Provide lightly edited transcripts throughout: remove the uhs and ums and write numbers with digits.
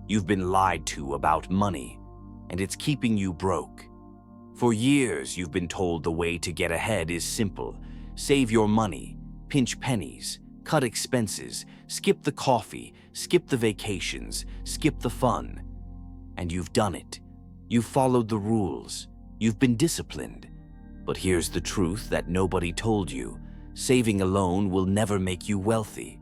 You've been lied to about money, and it's keeping you broke. For years, you've been told the way to get ahead is simple. Save your money, pinch pennies, cut expenses, skip the coffee, skip the vacations, skip the fun. And you've done it. You've followed the rules. You've been disciplined. But here's the truth that nobody told you. Saving alone will never make you wealthy.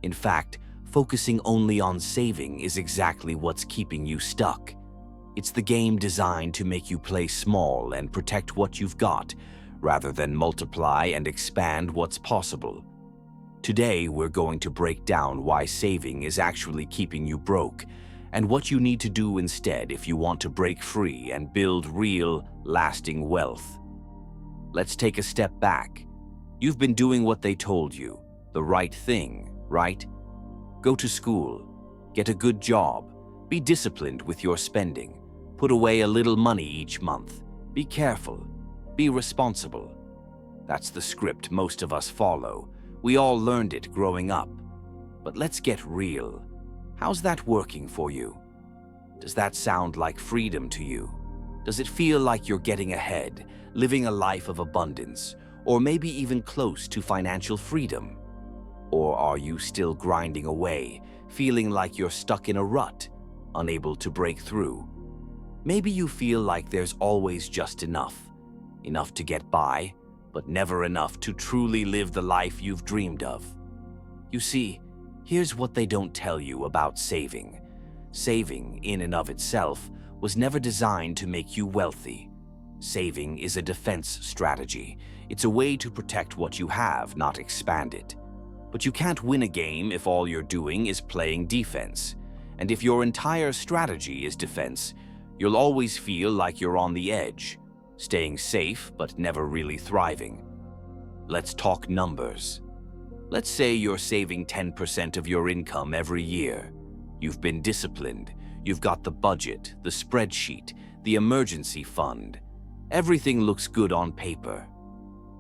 In fact, focusing only on saving is exactly what's keeping you stuck. It's the game designed to make you play small and protect what you've got, rather than multiply and expand what's possible. Today, we're going to break down why saving is actually keeping you broke, and what you need to do instead if you want to break free and build real, lasting wealth. Let's take a step back. You've been doing what they told you, the right thing, right? Go to school, get a good job, be disciplined with your spending, put away a little money each month, be careful, be responsible. That's the script most of us follow. We all learned it growing up. But let's get real. How's that working for you? Does that sound like freedom to you? Does it feel like you're getting ahead, living a life of abundance, or maybe even close to financial freedom? Or are you still grinding away, feeling like you're stuck in a rut, unable to break through? Maybe you feel like there's always just enough to get by, but never enough to truly live the life you've dreamed of. You see, here's what they don't tell you about saving. Saving, in and of itself, was never designed to make you wealthy. Saving is a defense strategy. It's a way to protect what you have, not expand it. But you can't win a game if all you're doing is playing defense. And if your entire strategy is defense, you'll always feel like you're on the edge, staying safe but never really thriving. Let's talk numbers. Let's say you're saving 10% of your income every year. You've been disciplined. You've got the budget, the spreadsheet, the emergency fund. Everything looks good on paper.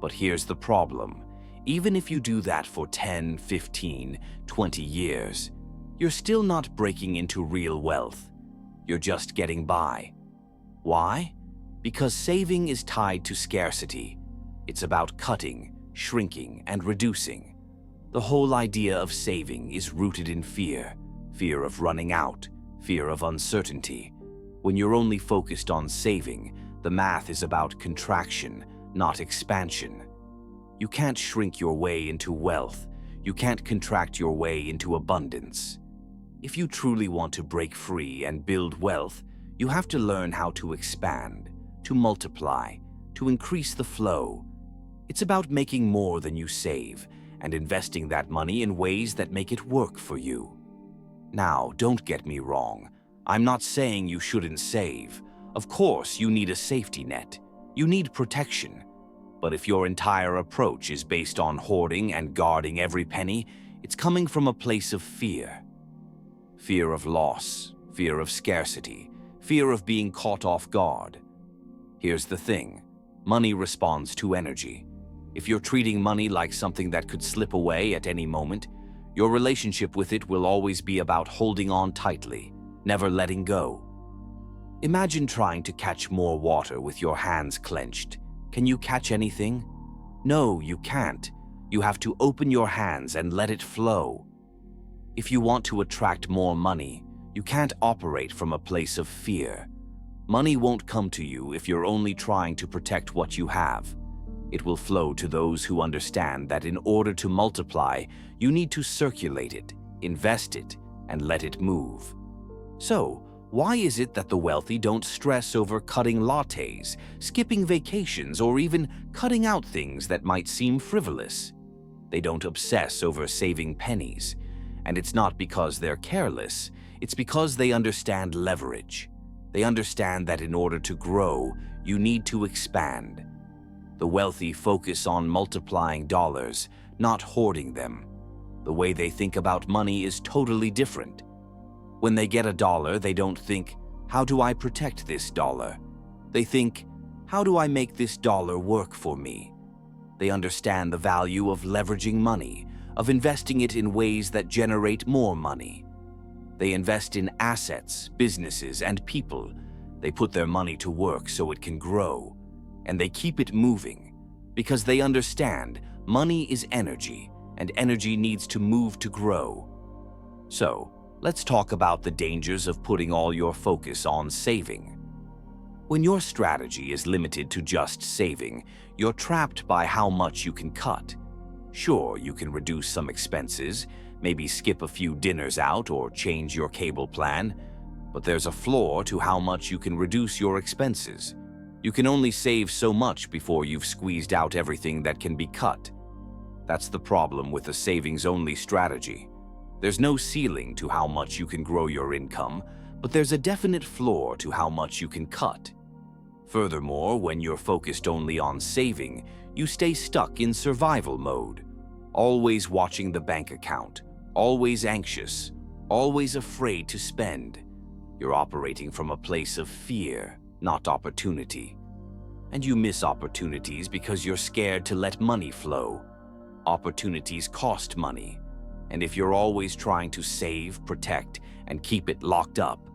But here's the problem. Even if you do that for 10, 15, 20 years, you're still not breaking into real wealth. You're just getting by. Why? Because saving is tied to scarcity. It's about cutting, shrinking, and reducing. The whole idea of saving is rooted in fear. Fear of running out, fear of uncertainty. When you're only focused on saving, the math is about contraction, not expansion. You can't shrink your way into wealth. You can't contract your way into abundance. If you truly want to break free and build wealth, you have to learn how to expand, to multiply, to increase the flow. It's about making more than you save and investing that money in ways that make it work for you. Now, don't get me wrong. I'm not saying you shouldn't save. Of course, you need a safety net. You need protection. But if your entire approach is based on hoarding and guarding every penny, it's coming from a place of fear. Fear of loss, fear of scarcity, fear of being caught off guard. Here's the thing. Money responds to energy. If you're treating money like something that could slip away at any moment, your relationship with it will always be about holding on tightly, never letting go. Imagine trying to catch more water with your hands clenched. Can you catch anything? No, you can't. You have to open your hands and let it flow. If you want to attract more money, you can't operate from a place of fear. Money won't come to you if you're only trying to protect what you have. It will flow to those who understand that in order to multiply, you need to circulate it, invest it, and let it move. So, why is it that the wealthy don't stress over cutting lattes, skipping vacations, or even cutting out things that might seem frivolous? They don't obsess over saving pennies. And it's not because they're careless, it's because they understand leverage. They understand that in order to grow, you need to expand. The wealthy focus on multiplying dollars, not hoarding them. The way they think about money is totally different. When they get $1, they don't think, how do I protect this dollar? They think, how do I make this dollar work for me? They understand the value of leveraging money, of investing it in ways that generate more money. They invest in assets, businesses, and people. They put their money to work so it can grow. And they keep it moving because they understand money is energy, and energy needs to move to grow. So, let's talk about the dangers of putting all your focus on saving. When your strategy is limited to just saving, you're trapped by how much you can cut. Sure, you can reduce some expenses, maybe skip a few dinners out or change your cable plan, but there's a floor to how much you can reduce your expenses. You can only save so much before you've squeezed out everything that can be cut. That's the problem with a savings-only strategy. There's no ceiling to how much you can grow your income, but there's a definite floor to how much you can cut. Furthermore, when you're focused only on saving, you stay stuck in survival mode, always watching the bank account, always anxious, always afraid to spend. You're operating from a place of fear, not opportunity. And you miss opportunities because you're scared to let money flow. Opportunities cost money, and if you're always trying to save, protect, and keep it locked up,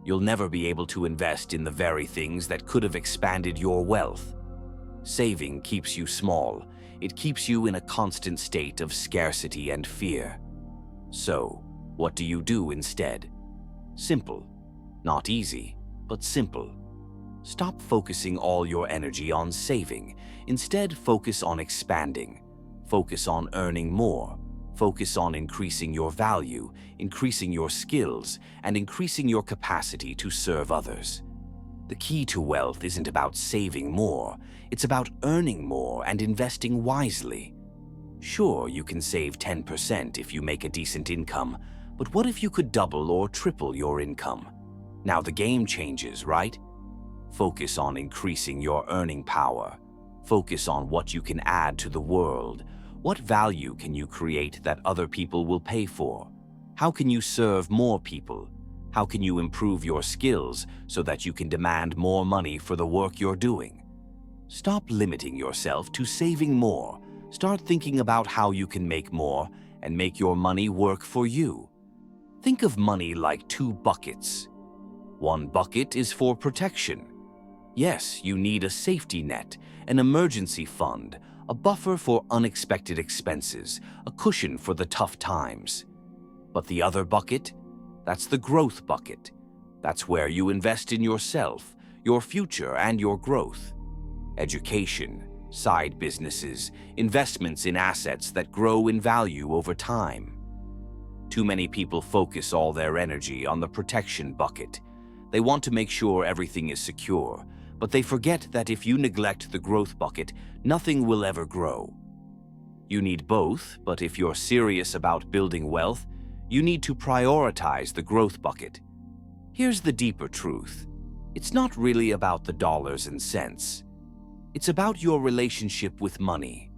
you'll never be able to invest in the very things that could have expanded your wealth. Saving keeps you small. It keeps you in a constant state of scarcity and fear. So, what do you do instead? Simple. Not easy, but simple. Stop focusing all your energy on saving. Instead, focus on expanding. Focus on earning more. Focus on increasing your value, increasing your skills, and increasing your capacity to serve others. The key to wealth isn't about saving more. It's about earning more and investing wisely. Sure, you can save 10% if you make a decent income, but what if you could double or triple your income? Now the game changes, right? Focus on increasing your earning power. Focus on what you can add to the world. What value can you create that other people will pay for? How can you serve more people? How can you improve your skills so that you can demand more money for the work you're doing? Stop limiting yourself to saving more. Start thinking about how you can make more and make your money work for you. Think of money like two buckets. One bucket is for protection. Yes, you need a safety net, an emergency fund, a buffer for unexpected expenses, a cushion for the tough times. But the other bucket? That's the growth bucket. That's where you invest in yourself, your future, and your growth. Education, side businesses, investments in assets that grow in value over time. Too many people focus all their energy on the protection bucket. They want to make sure everything is secure, but they forget that if you neglect the growth bucket, nothing will ever grow. You need both, but if you're serious about building wealth, you need to prioritize the growth bucket. Here's the deeper truth. It's not really about the dollars and cents. It's about your relationship with money.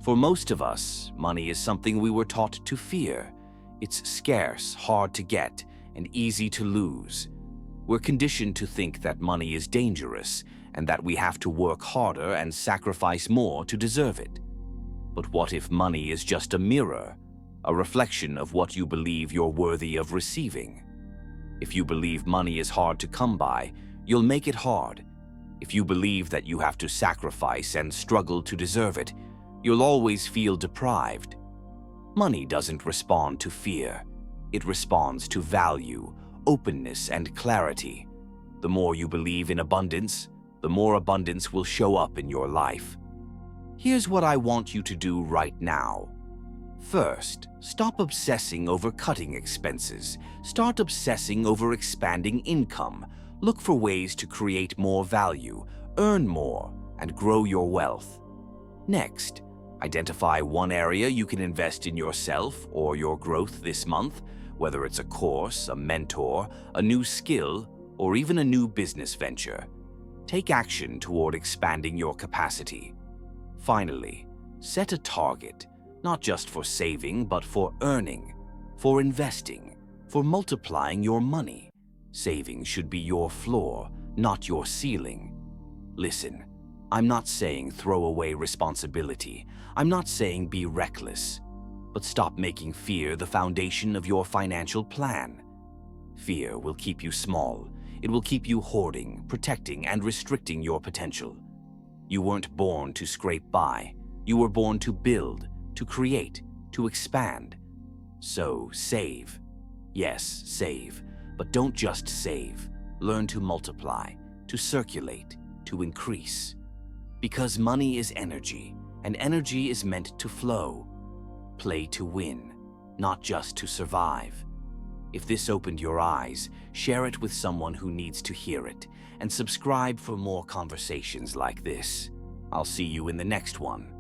For most of us, money is something we were taught to fear. It's scarce, hard to get, and easy to lose. We're conditioned to think that money is dangerous and that we have to work harder and sacrifice more to deserve it. But what if money is just a mirror, a reflection of what you believe you're worthy of receiving? If you believe money is hard to come by, you'll make it hard. If you believe that you have to sacrifice and struggle to deserve it, you'll always feel deprived. Money doesn't respond to fear. It responds to value, openness, and clarity. The more you believe in abundance, the more abundance will show up in your life. Here's what I want you to do right now. First, stop obsessing over cutting expenses. Start obsessing over expanding income. Look for ways to create more value, earn more, and grow your wealth. Next, identify one area you can invest in yourself or your growth this month, whether it's a course, a mentor, a new skill, or even a new business venture. Take action toward expanding your capacity. Finally, set a target, not just for saving, but for earning, for investing, for multiplying your money. Saving should be your floor, not your ceiling. Listen, I'm not saying throw away responsibility. I'm not saying be reckless. But stop making fear the foundation of your financial plan. Fear will keep you small. It will keep you hoarding, protecting, and restricting your potential. You weren't born to scrape by. You were born to build, to create, to expand. So save. Yes, save. But don't just save. Learn to multiply, to circulate, to increase. Because money is energy, and energy is meant to flow. Play to win, not just to survive. If this opened your eyes, share it with someone who needs to hear it, and subscribe for more conversations like this. I'll see you in the next one.